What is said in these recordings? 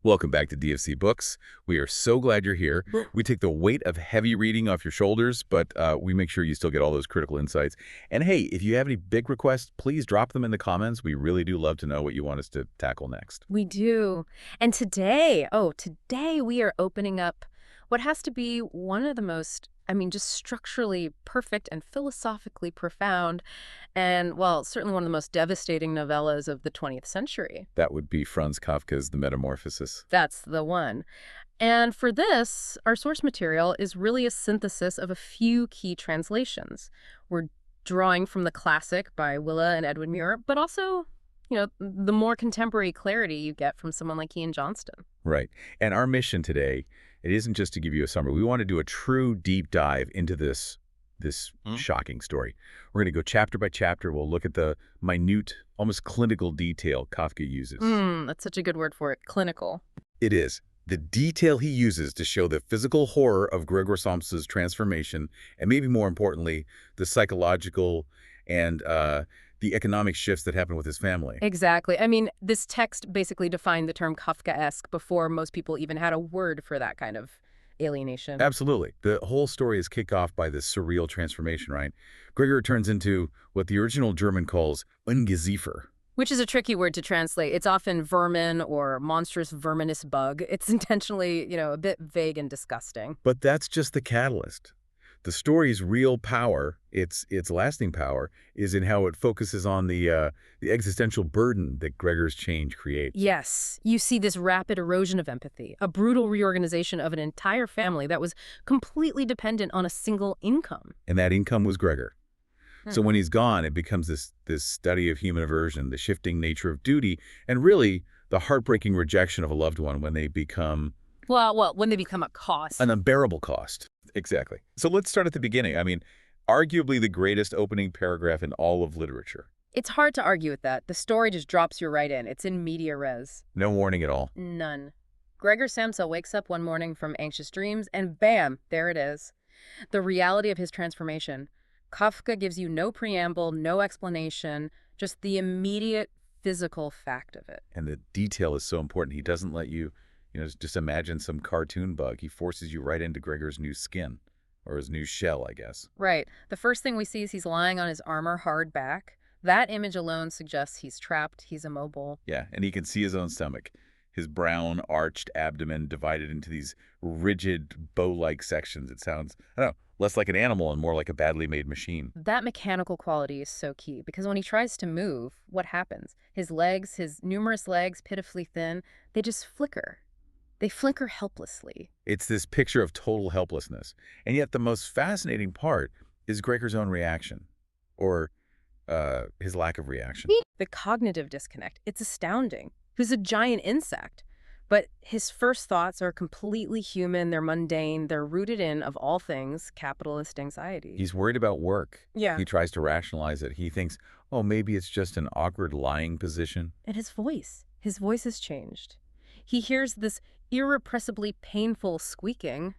Welcome back to DFC Books. We are so glad you're here. We take the weight of heavy reading off your shoulders, but we make sure you still get all those critical insights. And hey, if you have any big requests, please drop them in the comments. We really do love to know what you want us to tackle next. We do. And today we are opening up what has to be one of the most, just structurally perfect and philosophically profound, and, well, certainly one of the most devastating novellas of the 20th century. That would be Franz Kafka's The Metamorphosis. That's the one. And for this, our source material is really a synthesis of a few key translations. We're drawing from the classic by Willa and Edwin Muir, but also the more contemporary clarity you get from someone like Ian Johnston. Right. And our mission today, it isn't just to give you a summary. We want to do a true deep dive into this shocking story. We're going to go chapter by chapter. We'll look at the minute, almost clinical detail Kafka uses. That's such a good word for it, clinical. It is. The detail he uses to show the physical horror of Gregor Samsa's transformation, and maybe more importantly, the psychological and the economic shifts that happen with his family. Exactly. This text basically defined the term Kafkaesque before most people even had a word for that kind of alienation. Absolutely. The whole story is kicked off by this surreal transformation, right? Gregor turns into what the original German calls Ungeziefer. Which is a tricky word to translate. It's often vermin or monstrous verminous bug. It's intentionally, a bit vague and disgusting. But that's just the catalyst. The story's real power, its lasting power, is in how it focuses on the existential burden that Gregor's change creates. Yes, you see this rapid erosion of empathy, a brutal reorganization of an entire family that was completely dependent on a single income. And that income was Gregor. So when he's gone, it becomes this study of human aversion, the shifting nature of duty, and really the heartbreaking rejection of a loved one when they become... Well, when they become a cost. An unbearable cost. Exactly. So let's start at the beginning. Arguably the greatest opening paragraph in all of literature. It's hard to argue with that. The story just drops you right in. It's in media res. No warning at all. None. Gregor Samsa wakes up one morning from anxious dreams, and bam, there it is. The reality of his transformation. Kafka gives you no preamble, no explanation, just the immediate physical fact of it. And the detail is so important. He doesn't let you, just imagine some cartoon bug. He forces you right into Gregor's new skin, or his new shell, I guess. Right. The first thing we see is he's lying on his armor-hard back. That image alone suggests he's trapped, he's immobile. Yeah, and he can see his own stomach. His brown, arched abdomen divided into these rigid, bow-like sections. It sounds, less like an animal and more like a badly made machine. That mechanical quality is so key, because when he tries to move, what happens? His legs, his numerous legs, pitifully thin, they just flicker. They flicker helplessly. It's this picture of total helplessness. And yet the most fascinating part is Gregor's own reaction, or his lack of reaction. The cognitive disconnect, it's astounding. He's a giant insect, but his first thoughts are completely human, they're mundane, they're rooted in, of all things, capitalist anxiety. He's worried about work. Yeah. He tries to rationalize it. He thinks, oh, maybe it's just an awkward lying position. And his voice has changed. He hears this irrepressibly painful squeaking,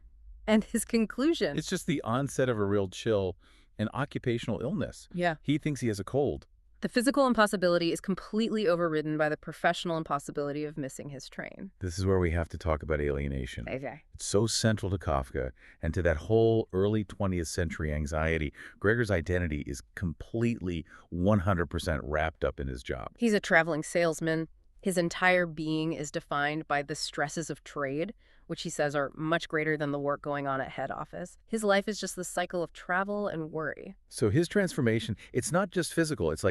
and his conclusion... It's just the onset of a real chill and occupational illness. Yeah. He thinks he has a cold. The physical impossibility is completely overridden by the professional impossibility of missing his train. This is where we have to talk about alienation. Okay. It's so central to Kafka and to that whole early 20th century anxiety. Gregor's identity is completely 100% wrapped up in his job. He's a traveling salesman. His entire being is defined by the stresses of trade, which he says are much greater than the work going on at head office. His life is just the cycle of travel and worry. So his transformation, it's not just physical. It's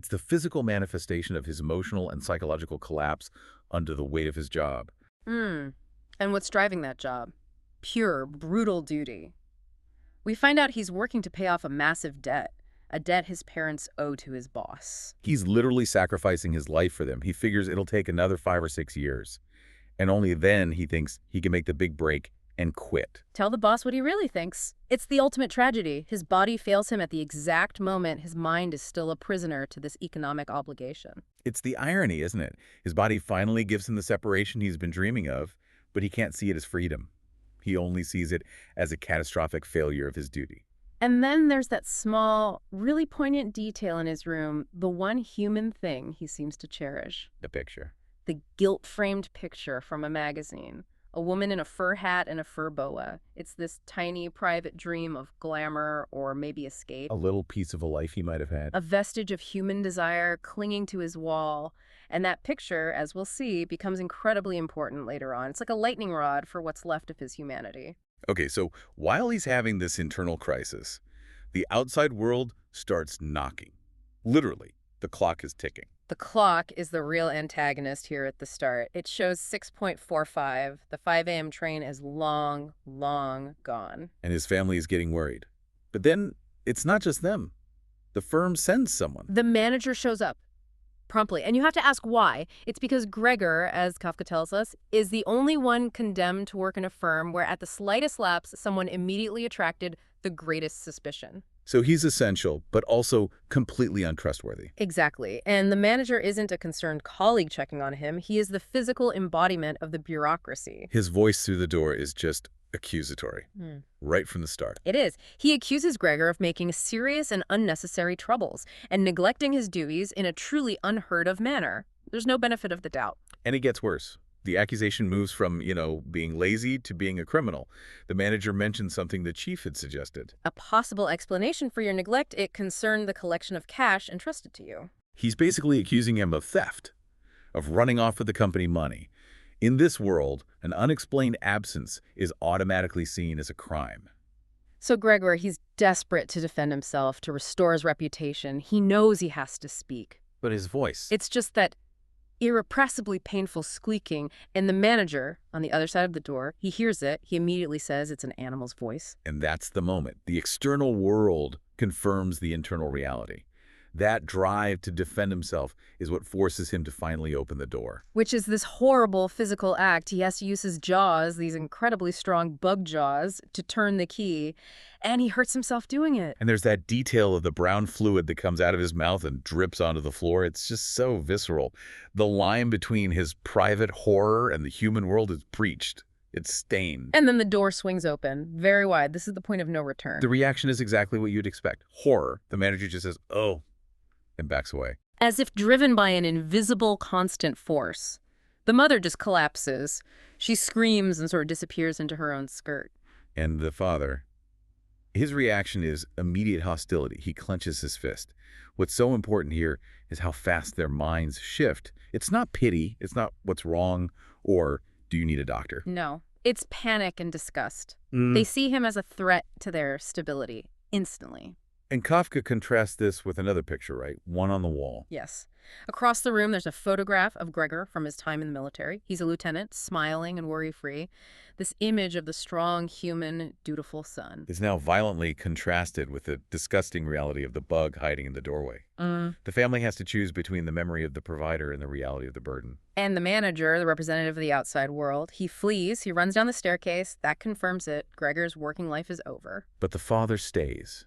the physical manifestation of his emotional and psychological collapse under the weight of his job. And what's driving that job? Pure, brutal duty. We find out he's working to pay off a massive debt. A debt his parents owe to his boss. He's literally sacrificing his life for them. He figures it'll take another 5 or 6 years. And only then he thinks he can make the big break and quit. Tell the boss what he really thinks. It's the ultimate tragedy. His body fails him at the exact moment his mind is still a prisoner to this economic obligation. It's the irony, isn't it? His body finally gives him the separation he's been dreaming of, but he can't see it as freedom. He only sees it as a catastrophic failure of his duty. And then there's that small, really poignant detail in his room, the one human thing he seems to cherish. The picture. the gilt-framed picture from a magazine. A woman in a fur hat and a fur boa. It's this tiny private dream of glamour or maybe escape. A little piece of a life he might have had. A vestige of human desire clinging to his wall. And that picture, as we'll see, becomes incredibly important later on. It's like a lightning rod for what's left of his humanity. Okay, so while he's having this internal crisis, the outside world starts knocking. Literally, the clock is ticking. The clock is the real antagonist here at the start. It shows 6:45. The 5 a.m. train is long, long gone. And his family is getting worried. But then, it's not just them. The firm sends someone. The manager shows up promptly, and you have to ask why. It's because Gregor, as Kafka tells us, is the only one condemned to work in a firm where at the slightest lapse, someone immediately attracted the greatest suspicion. So he's essential, but also completely untrustworthy. Exactly. And the manager isn't a concerned colleague checking on him. He is the physical embodiment of the bureaucracy. His voice through the door is just accusatory, right from the start. It is. He accuses Gregor of making serious and unnecessary troubles and neglecting his duties in a truly unheard of manner. There's no benefit of the doubt. And it gets worse. The accusation moves from, being lazy to being a criminal. The manager mentioned something the chief had suggested. A possible explanation for your neglect, it concerned the collection of cash entrusted to you. He's basically accusing him of theft, of running off with the company money. In this world, an unexplained absence is automatically seen as a crime. So Gregor, he's desperate to defend himself, to restore his reputation. He knows he has to speak. But his voice... It's just that irrepressibly painful squeaking, and the manager, on the other side of the door, he hears it. He immediately says it's an animal's voice. And that's the moment. The external world confirms the internal reality. That drive to defend himself is what forces him to finally open the door. Which is this horrible physical act. He has to use his jaws, these incredibly strong bug jaws, to turn the key, and he hurts himself doing it. And there's that detail of the brown fluid that comes out of his mouth and drips onto the floor. It's just so visceral. The line between his private horror and the human world is breached. It's stained. And then the door swings open, very wide. This is the point of no return. The reaction is exactly what you'd expect. Horror. The manager just says, "Oh," and backs away. As if driven by an invisible, constant force. The mother just collapses. She screams and sort of disappears into her own skirt. And the father, his reaction is immediate hostility. He clenches his fist. What's so important here is how fast their minds shift. It's not pity. It's not what's wrong or do you need a doctor? No, it's panic and disgust. They see him as a threat to their stability, instantly. And Kafka contrasts this with another picture, right? One on the wall. Yes. Across the room, there's a photograph of Gregor from his time in the military. He's a lieutenant, smiling and worry-free. This image of the strong, human, dutiful son. Is now violently contrasted with the disgusting reality of the bug hiding in the doorway. The family has to choose between the memory of the provider and the reality of the burden. And the manager, the representative of the outside world, he flees, he runs down the staircase. That confirms it. Gregor's working life is over. But the father stays.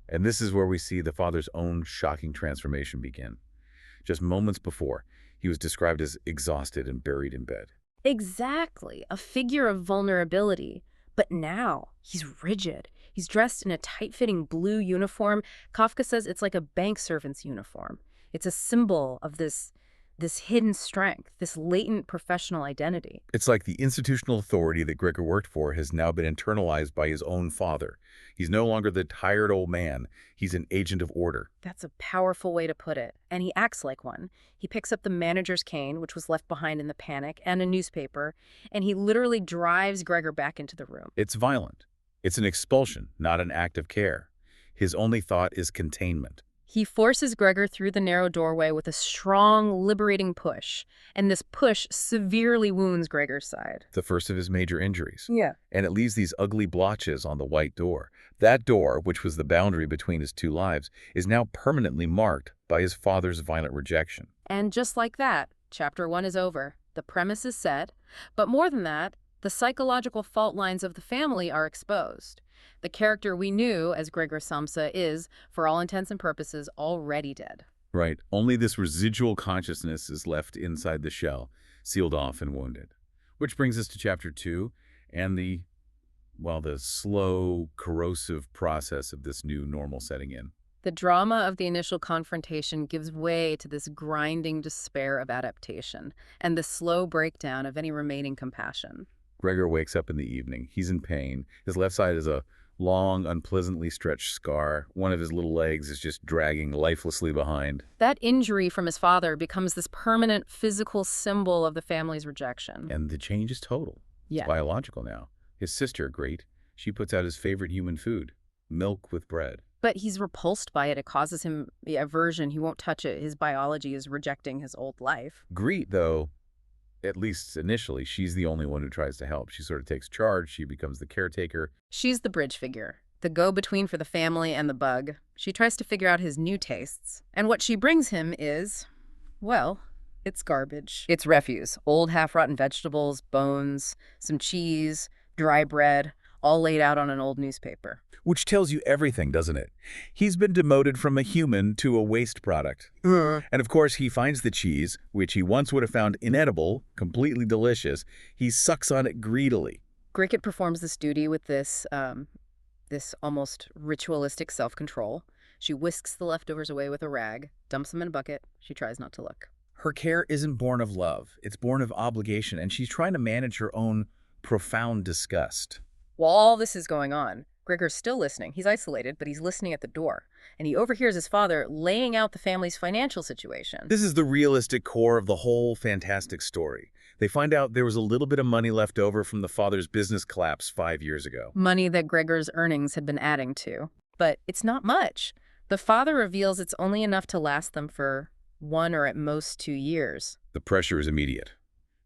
And this is where we see the father's own shocking transformation begin. Just moments before, he was described as exhausted and buried in bed. Exactly. A figure of vulnerability. But now, he's rigid. He's dressed in a tight-fitting blue uniform. Kafka says it's like a bank servant's uniform. It's a symbol of this hidden strength, this latent professional identity. It's like the institutional authority that Gregor worked for has now been internalized by his own father. He's no longer the tired old man. He's an agent of order. That's a powerful way to put it. And he acts like one. He picks up the manager's cane, which was left behind in the panic, and a newspaper, and he literally drives Gregor back into the room. It's violent. It's an expulsion, not an act of care. His only thought is containment. He forces Gregor through the narrow doorway with a strong, liberating push, and this push severely wounds Gregor's side. The first of his major injuries. Yeah. And it leaves these ugly blotches on the white door. That door, which was the boundary between his two lives, is now permanently marked by his father's violent rejection. And just like that, Chapter 1 is over. The premise is set, but more than that, the psychological fault lines of the family are exposed. The character we knew as Gregor Samsa is, for all intents and purposes, already dead. Right. Only this residual consciousness is left inside the shell, sealed off and wounded. Which brings us to Chapter 2 and the slow, corrosive process of this new normal setting in. The drama of the initial confrontation gives way to this grinding despair of adaptation and the slow breakdown of any remaining compassion. Gregor wakes up in the evening. He's in pain. His left side is a long, unpleasantly stretched scar. One of his little legs is just dragging lifelessly behind. That injury from his father becomes this permanent physical symbol of the family's rejection. And the change is total. Yeah. It's biological now. His sister, great, she puts out his favorite human food, milk with bread. But he's repulsed by it. It causes him the aversion. He won't touch it. His biology is rejecting his old life. Greet, though, at least initially, she's the only one who tries to help. She sort of takes charge. She becomes the caretaker. She's the bridge figure, the go-between for the family and the bug. She tries to figure out his new tastes. And what she brings him is, well, it's garbage. It's refuse. Old half-rotten vegetables, bones, some cheese, dry bread, all laid out on an old newspaper. Which tells you everything, doesn't it? He's been demoted from a human to a waste product. And of course, he finds the cheese, which he once would have found inedible, completely delicious. He sucks on it greedily. Gricket performs this duty with this almost ritualistic self-control. She whisks the leftovers away with a rag, dumps them in a bucket. She tries not to look. Her care isn't born of love. It's born of obligation, and she's trying to manage her own profound disgust. While all this is going on, Gregor's still listening. He's isolated, but he's listening at the door. And he overhears his father laying out the family's financial situation. This is the realistic core of the whole fantastic story. They find out there was a little bit of money left over from the father's business collapse 5 years ago. Money that Gregor's earnings had been adding to. But it's not much. The father reveals it's only enough to last them for 1 or at most 2 years. The pressure is immediate.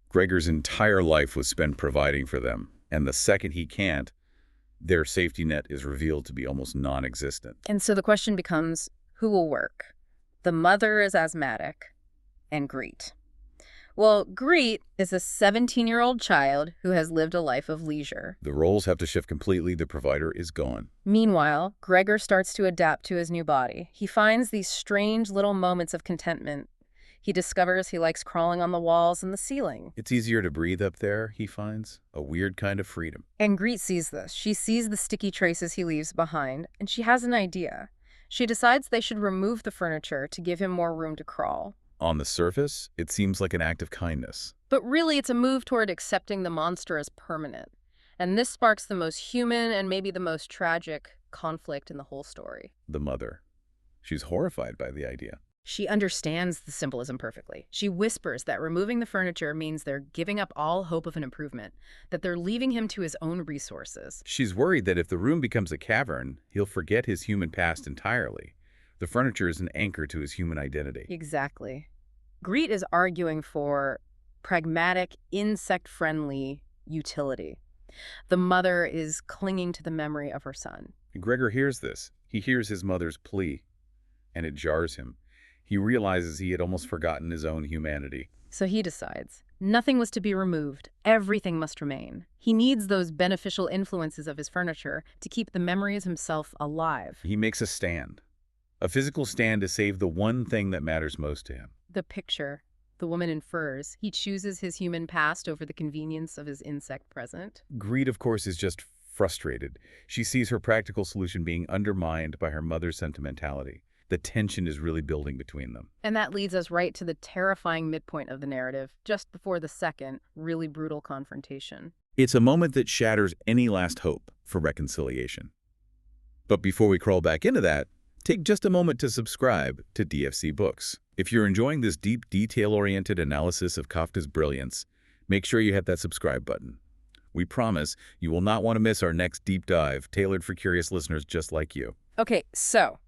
Gregor's entire life was spent providing for them, and the second he can't, their safety net is revealed to be almost non-existent. And so the question becomes, who will work? The mother is asthmatic, and Greet. Well, Greet is a 17-year-old child who has lived a life of leisure. The roles have to shift completely. The provider is gone. Meanwhile, Gregor starts to adapt to his new body. He finds these strange little moments of contentment. He discovers he likes crawling on the walls and the ceiling. It's easier to breathe up there, he finds. A weird kind of freedom. And Greet sees this. She sees the sticky traces he leaves behind, and she has an idea. She decides they should remove the furniture to give him more room to crawl. On the surface, it seems like an act of kindness. But really, it's a move toward accepting the monster as permanent. And this sparks the most human and maybe the most tragic conflict in the whole story. The mother. She's horrified by the idea. She understands the symbolism perfectly. She whispers that removing the furniture means they're giving up all hope of an improvement, that they're leaving him to his own resources. She's worried that if the room becomes a cavern, he'll forget his human past entirely. The furniture is an anchor to his human identity. Exactly. Greet is arguing for pragmatic, insect-friendly utility. The mother is clinging to the memory of her son. Gregor hears this. He hears his mother's plea, and it jars him. He realizes he had almost forgotten his own humanity. So he decides. Nothing was to be removed. Everything must remain. He needs those beneficial influences of his furniture to keep the memory of himself alive. He makes a stand. A physical stand to save the one thing that matters most to him. The picture, the woman in furs. He chooses his human past over the convenience of his insect present. Greed, of course, is just frustrated. She sees her practical solution being undermined by her mother's sentimentality. The tension is really building between them. And that leads us right to the terrifying midpoint of the narrative, just before the second, really brutal confrontation. It's a moment that shatters any last hope for reconciliation. But before we crawl back into that, take just a moment to subscribe to DFC Books. If you're enjoying this deep, detail-oriented analysis of Kafka's brilliance, make sure you hit that subscribe button. We promise you will not want to miss our next deep dive, tailored for curious listeners just like you. Okay, so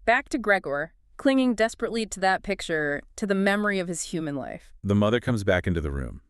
back to Gregor, clinging desperately to that picture, to the memory of his human life. The mother comes back into the room,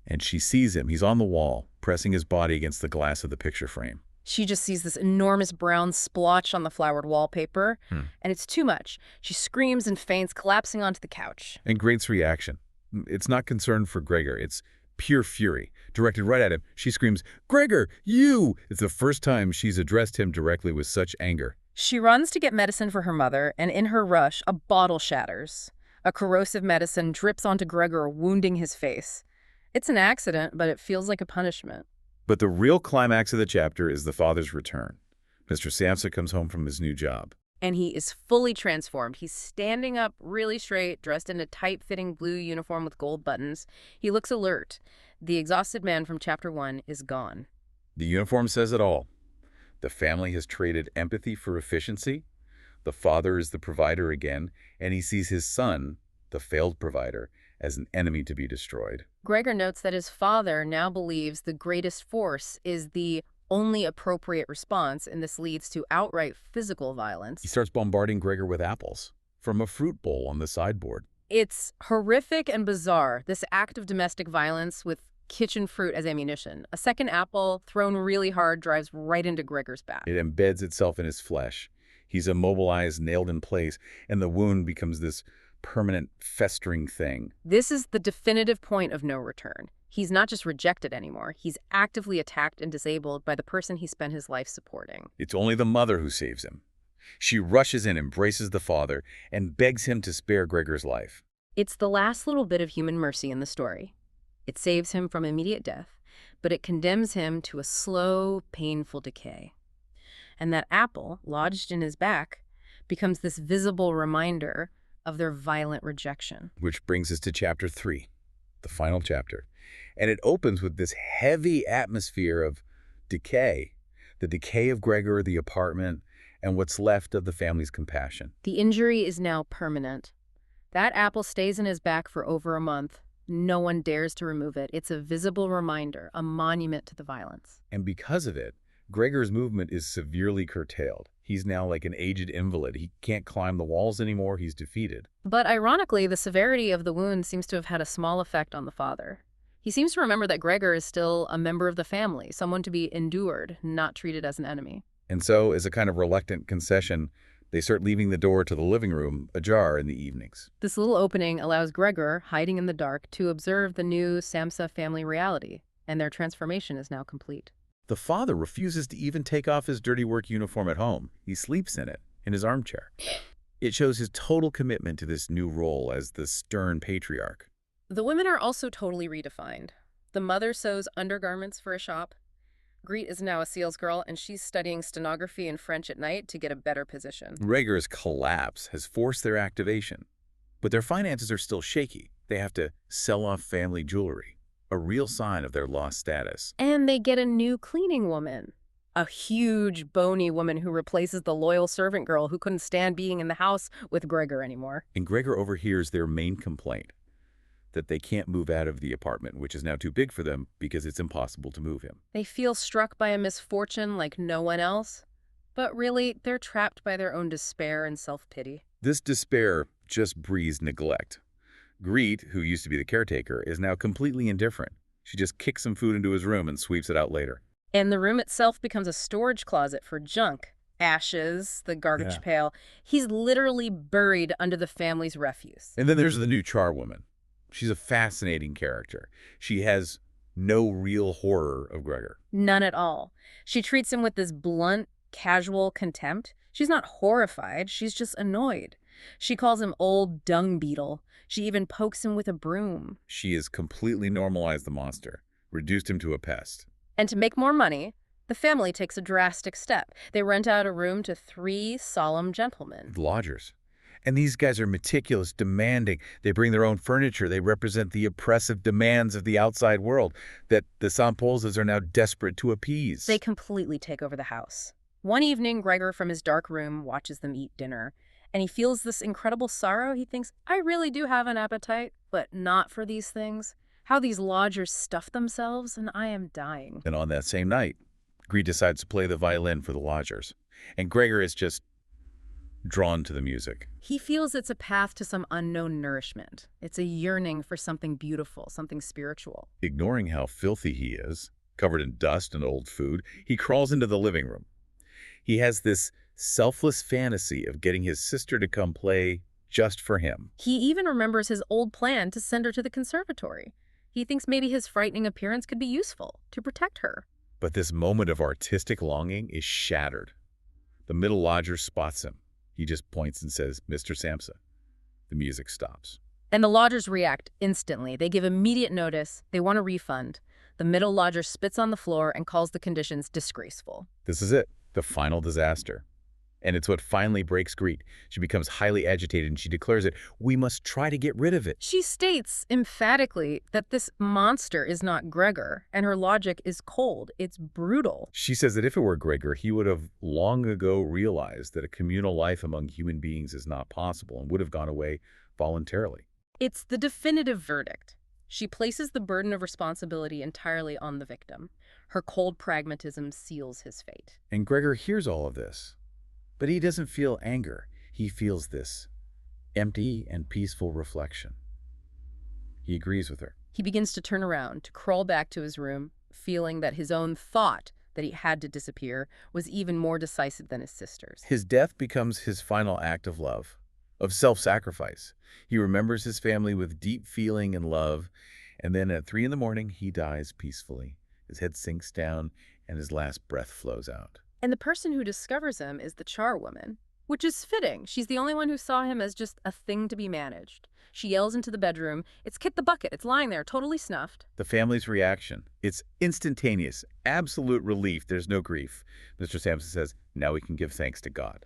and she sees him. He's on the wall, pressing his body against the glass of the picture frame. She just sees this enormous brown splotch on the flowered wallpaper, and it's too much. She screams and faints, collapsing onto the couch. And Great's reaction. It's not concern for Gregor. It's pure fury. Directed right at him, she screams, "Gregor, you!" It's the first time she's addressed him directly with such anger. She runs to get medicine for her mother, and in her rush, a bottle shatters. A corrosive medicine drips onto Gregor, wounding his face. It's an accident, but it feels like a punishment. But the real climax of the chapter is the father's return. Mr. Samsa comes home from his new job. And he is fully transformed. He's standing up really straight, dressed in a tight-fitting blue uniform with gold buttons. He looks alert. The exhausted man from Chapter 1 is gone. The uniform says it all. The family has traded empathy for efficiency. The father is the provider again, and he sees his son, the failed provider, as an enemy to be destroyed. Gregor notes that his father now believes the greatest force is the only appropriate response, and this leads to outright physical violence. He starts bombarding Gregor with apples from a fruit bowl on the sideboard. It's horrific and bizarre, this act of domestic violence with kitchen fruit as ammunition. A second apple, thrown really hard, drives right into Gregor's back. It embeds itself in his flesh. He's immobilized, nailed in place, and the wound becomes this permanent, festering thing. This is the definitive point of no return. He's not just rejected anymore. He's actively attacked and disabled by the person he spent his life supporting. It's only the mother who saves him. She rushes in, embraces the father, and begs him to spare Gregor's life. It's the last little bit of human mercy in the story. It saves him from immediate death, but it condemns him to a slow, painful decay. And that apple, lodged in his back, becomes this visible reminder of their violent rejection. Which brings us to Chapter 3, the final chapter. And it opens with this heavy atmosphere of decay. The decay of Gregor, the apartment, and what's left of the family's compassion. The injury is now permanent. That apple stays in his back for over a month. No one dares to remove it. It's a visible reminder, a monument to the violence. And because of it, Gregor's movement is severely curtailed. He's now like an aged invalid. He can't climb the walls anymore. He's defeated. But ironically, the severity of the wound seems to have had a small effect on the father. He seems to remember that Gregor is still a member of the family, someone to be endured, not treated as an enemy. And so, as a kind of reluctant concession, they start leaving the door to the living room ajar in the evenings. This little opening allows Gregor, hiding in the dark, to observe the new Samsa family reality, and their transformation is now complete. The father refuses to even take off his dirty work uniform at home. He sleeps in it, in his armchair. It shows his total commitment to this new role as the stern patriarch. The women are also totally redefined. The mother sews undergarments for a shop. Greet is now a salesgirl, and she's studying stenography and French at night to get a better position. Gregor's collapse has forced their activation, but their finances are still shaky. They have to sell off family jewelry, a real sign of their lost status. And they get a new cleaning woman. A huge, bony woman who replaces the loyal servant girl who couldn't stand being in the house with Gregor anymore. And Gregor overhears their main complaint, that they can't move out of the apartment, which is now too big for them because it's impossible to move him. They feel struck by a misfortune like no one else, but really, they're trapped by their own despair and self-pity. This despair just breeds neglect. Greet, who used to be the caretaker, is now completely indifferent. She just kicks some food into his room and sweeps it out later. And the room itself becomes a storage closet for junk. Ashes, the garbage pail. He's literally buried under the family's refuse. And then there's the new charwoman. She's a fascinating character. She has no real horror of Gregor. None at all. She treats him with this blunt, casual contempt. She's not horrified, she's just annoyed. She calls him old dung beetle. She even pokes him with a broom. She has completely normalized the monster, reduced him to a pest. And to make more money, the family takes a drastic step. They rent out a room to 3 solemn gentlemen. Lodgers. And these guys are meticulous, demanding. They bring their own furniture. They represent the oppressive demands of the outside world that the Sampolzas are now desperate to appease. They completely take over the house. One evening, Gregor from his dark room watches them eat dinner, and he feels this incredible sorrow. He thinks, I really do have an appetite, but not for these things. How these lodgers stuff themselves, and I am dying. And on that same night, Greet decides to play the violin for the lodgers. And Gregor is just drawn to the music. He feels it's a path to some unknown nourishment. It's a yearning for something beautiful, something spiritual. Ignoring how filthy he is, covered in dust and old food, he crawls into the living room. He has this selfless fantasy of getting his sister to come play just for him. He even remembers his old plan to send her to the conservatory. He thinks maybe his frightening appearance could be useful to protect her. But this moment of artistic longing is shattered. The middle lodger spots him. He just points and says, Mr. Samsa. The music stops. And the lodgers react instantly. They give immediate notice. They want a refund. The middle lodger spits on the floor and calls the conditions disgraceful. This is it, the final disaster. And it's what finally breaks Greet. She becomes highly agitated and she declares it, "We must try to get rid of it." She states emphatically that this monster is not Gregor, and her logic is cold. It's brutal. She says that if it were Gregor, he would have long ago realized that a communal life among human beings is not possible and would have gone away voluntarily. It's the definitive verdict. She places the burden of responsibility entirely on the victim. Her cold pragmatism seals his fate. And Gregor hears all of this, but he doesn't feel anger. He feels this empty and peaceful reflection. He agrees with her. He begins to turn around, to crawl back to his room, feeling that his own thought that he had to disappear was even more decisive than his sister's. His death becomes his final act of love, of self-sacrifice. He remembers his family with deep feeling and love, and then at 3 in the morning, he dies peacefully. His head sinks down, and his last breath flows out. And the person who discovers him is the charwoman, which is fitting. She's the only one who saw him as just a thing to be managed. She yells into the bedroom, "It's Kit the Bucket. It's lying there, totally snuffed." The family's reaction, it's instantaneous, absolute relief. There's no grief. Mr. Sampson says, "Now we can give thanks to God."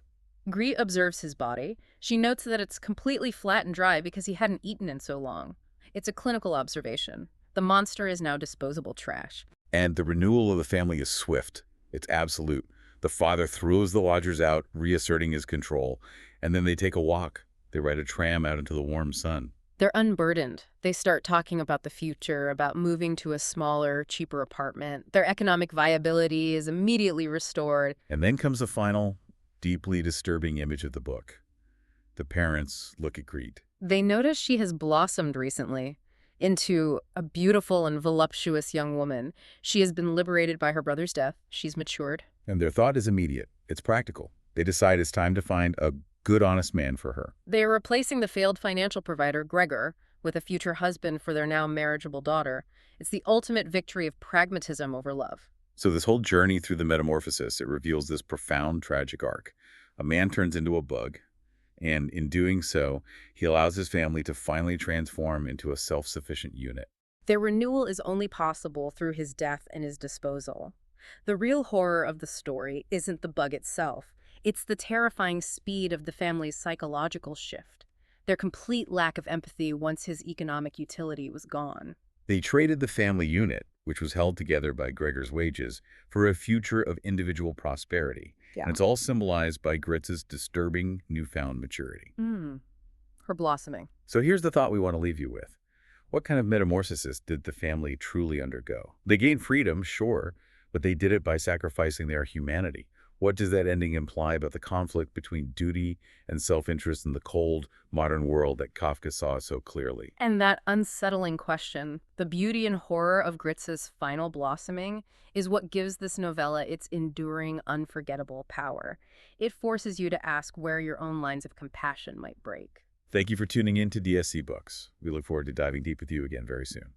Greet observes his body. She notes that it's completely flat and dry because he hadn't eaten in so long. It's a clinical observation. The monster is now disposable trash. And the renewal of the family is swift. It's absolute. The father throws the lodgers out, reasserting his control, and then they take a walk. They ride a tram out into the warm sun. They're unburdened. They start talking about the future, about moving to a smaller, cheaper apartment. Their economic viability is immediately restored. And then comes the final, deeply disturbing image of the book. The parents look at Greet. They notice she has blossomed recently into a beautiful and voluptuous young woman. She has been liberated by her brother's death. She's matured. And their thought is immediate. It's practical. They decide it's time to find a good, honest man for her. They are replacing the failed financial provider, Gregor, with a future husband for their now marriageable daughter. It's the ultimate victory of pragmatism over love. So this whole journey through the Metamorphosis, it reveals this profound, tragic arc. A man turns into a bug, and in doing so, he allows his family to finally transform into a self-sufficient unit. Their renewal is only possible through his death and his disposal. The real horror of the story isn't the bug itself. It's the terrifying speed of the family's psychological shift, their complete lack of empathy once his economic utility was gone. They traded the family unit, which was held together by Gregor's wages, for a future of individual prosperity. Yeah. And it's all symbolized by Gritz's disturbing newfound maturity. Her blossoming. So here's the thought we want to leave you with. What kind of metamorphosis did the family truly undergo? They gained freedom, sure, but they did it by sacrificing their humanity. What does that ending imply about the conflict between duty and self-interest in the cold, modern world that Kafka saw so clearly? And that unsettling question, the beauty and horror of Gritz's final blossoming, is what gives this novella its enduring, unforgettable power. It forces you to ask where your own lines of compassion might break. Thank you for tuning in to DSC Books. We look forward to diving deep with you again very soon.